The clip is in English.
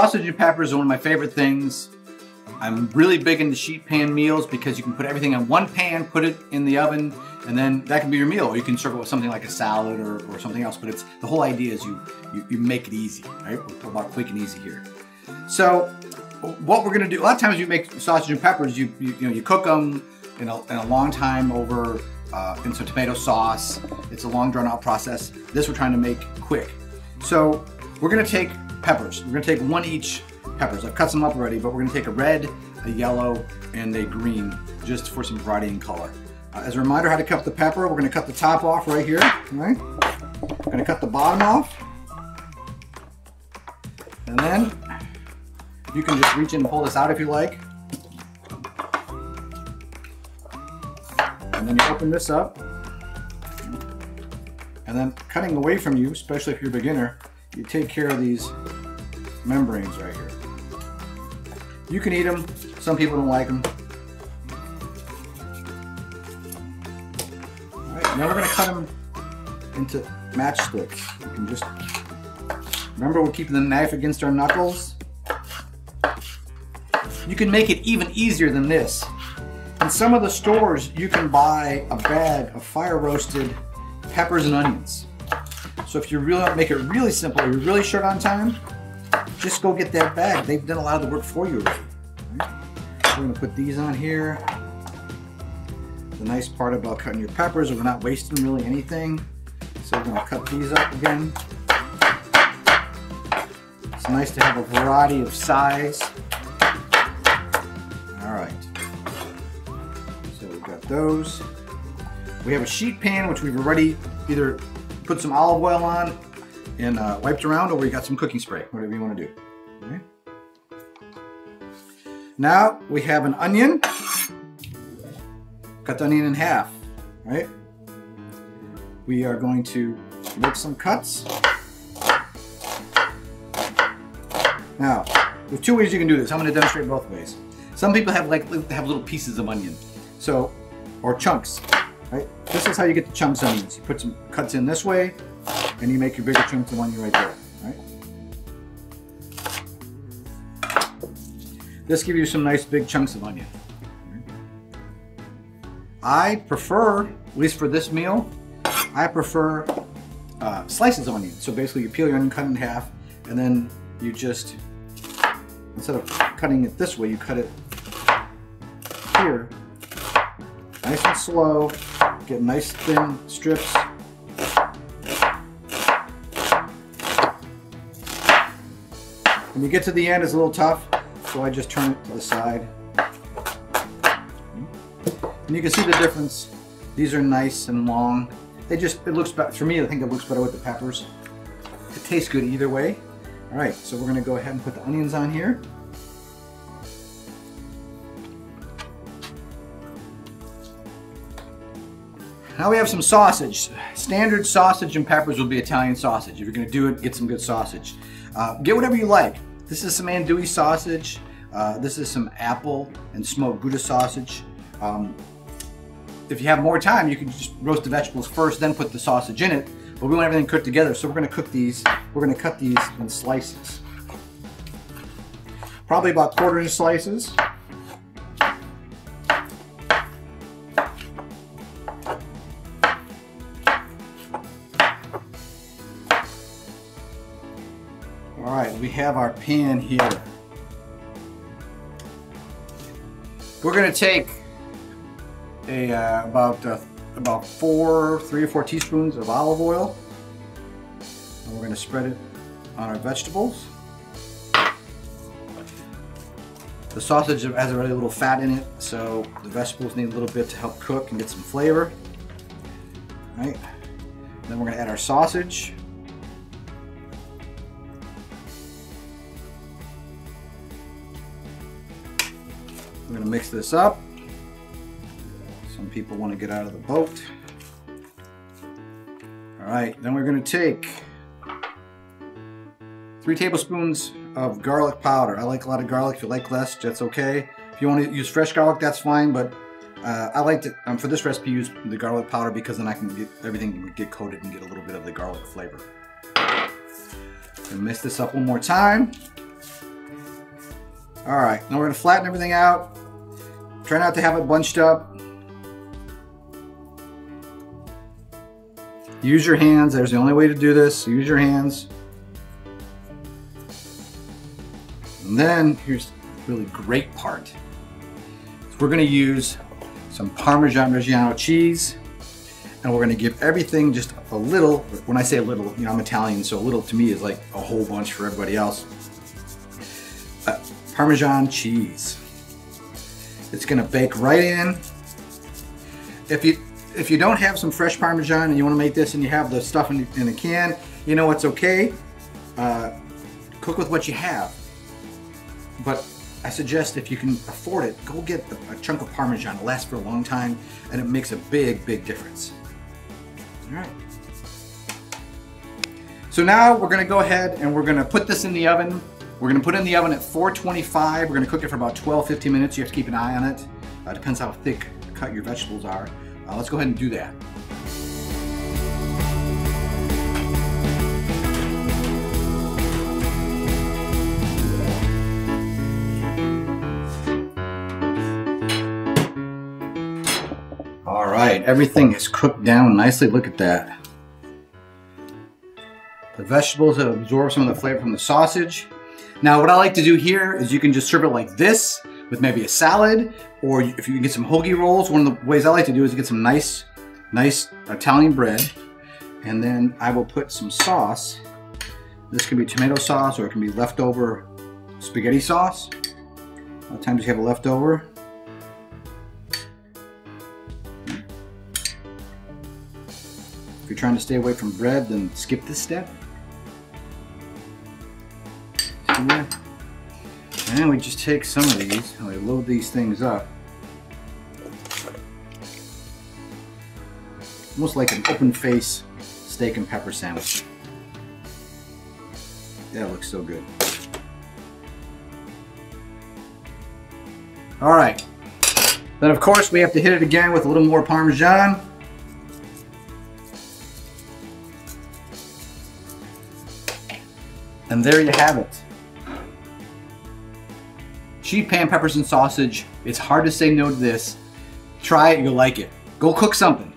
Sausage and peppers are one of my favorite things. I'm really big into sheet pan meals because you can put everything in one pan, put it in the oven, and then that can be your meal. Or you can serve it with something like a salad or something else. But the whole idea is you make it easy, right? We're about quick and easy here. So what we're gonna do, a lot of times you make sausage and peppers, you cook them in a long time over in some tomato sauce. It's a long drawn out process. This we're trying to make quick. So we're gonna take peppers. We're gonna take one each peppers. I've cut some up already, but we're gonna take a red, a yellow, and a green, just for some variety in color. As a reminder how to cut the pepper, we're gonna cut the top off right here, right? We're gonna cut the bottom off. And then you can just reach in and pull this out if you like. And then you open this up. And then cutting away from you, especially if you're a beginner, you take care of these membranes right here. You can eat them. Some people don't like them. All right, now we're going to cut them into matchsticks. You can just remember we're keeping the knife against our knuckles. You can make it even easier than this. In some of the stores, you can buy a bag of fire roasted peppers and onions. So if you really make it really simple, you're really short on time, just go get that bag. They've done a lot of the work for you already. Right? We're going to put these on here. The nice part about cutting your peppers is we're not wasting really anything. So we're going to cut these up again. It's nice to have a variety of size. All right. So we've got those. We have a sheet pan, which we've already either put some olive oil on and wiped around, or we got some cooking spray, whatever you want to do. Okay. Now we have an onion. Cut the onion in half, right? We are going to make some cuts. Now, there's two ways you can do this. I'm going to demonstrate both ways. Some people have little pieces of onion, so or chunks. Right? This is how you get the chunks onions. You put some cuts in this way, and you make your bigger chunks of onion right there. Right? This gives you some nice big chunks of onion. I prefer, at least for this meal, I prefer slices of onion. So basically you peel your onion, cut it in half, and then you just, instead of cutting it this way, you cut it here. Nice and slow, get nice thin strips. When you get to the end, it's a little tough, so I just turn it to the side. And you can see the difference. These are nice and long. It looks better, for me, I think it looks better with the peppers. It tastes good either way. All right, so we're gonna go ahead and put the onions on here. Now we have some sausage. Standard sausage and peppers will be Italian sausage. If you're gonna do it, get some good sausage. Get whatever you like. This is some andouille sausage. This is some apple and smoked Gouda sausage. If you have more time, you can just roast the vegetables first, then put the sausage in it. But we want everything cooked together, so we're gonna cook these. We're gonna cut these in slices. Probably about 1/4-inch slices. All right, we have our pan here. We're gonna take about 3 or 4 teaspoons of olive oil, and we're going to spread it on our vegetables. The sausage has already a little fat in it, so the vegetables need a little bit to help cook and get some flavor. All right. Then we're going to add our sausage. We're going to mix this up. Some people want to get out of the boat. All right, then we're going to take 3 tablespoons of garlic powder. I like a lot of garlic. If you like less, that's okay. If you want to use fresh garlic, that's fine, but I like to, for this recipe, use the garlic powder because then I can get everything get coated and get a little bit of the garlic flavor. And mix this up one more time. All right, now we're gonna flatten everything out. Try not to have it bunched up. Use your hands. There's the only way to do this. Use your hands. And then here's the really great part. So we're gonna use some Parmesan Reggiano cheese, and we're gonna give everything just a little. When I say a little, you know, I'm Italian, so a little to me is like a whole bunch for everybody else. Parmesan cheese. It's gonna bake right in. If you don't have some fresh Parmesan and you wanna make this and you have the stuff in a can, you know, it's okay. Cook with what you have. But I suggest if you can afford it, go get a chunk of Parmesan. It lasts for a long time and it makes a big, big difference. All right. So now we're gonna go ahead and we're gonna put this in the oven. We're gonna put it in the oven at 425. We're gonna cook it for about 12-15 minutes. You have to keep an eye on it. Depends how thick cut your vegetables are. Let's go ahead and do that. All right, everything is cooked down nicely. Look at that. The vegetables have absorbed some of the flavor from the sausage. Now, what I like to do here is you can just serve it like this with maybe a salad, or if you can get some hoagie rolls. One of the ways I like to do is get some nice Italian bread, and then I will put some sauce. This can be tomato sauce, or it can be leftover spaghetti sauce. A lot of times you have a leftover. If you're trying to stay away from bread, then skip this step. And we just take some of these and we load these things up. Almost like an open face steak and pepper sandwich. That looks so good. All right. Then of course we have to hit it again with a little more Parmesan. And there you have it. Sheet pan peppers and sausage. It's hard to say no to this. Try it, you'll like it. Go cook something.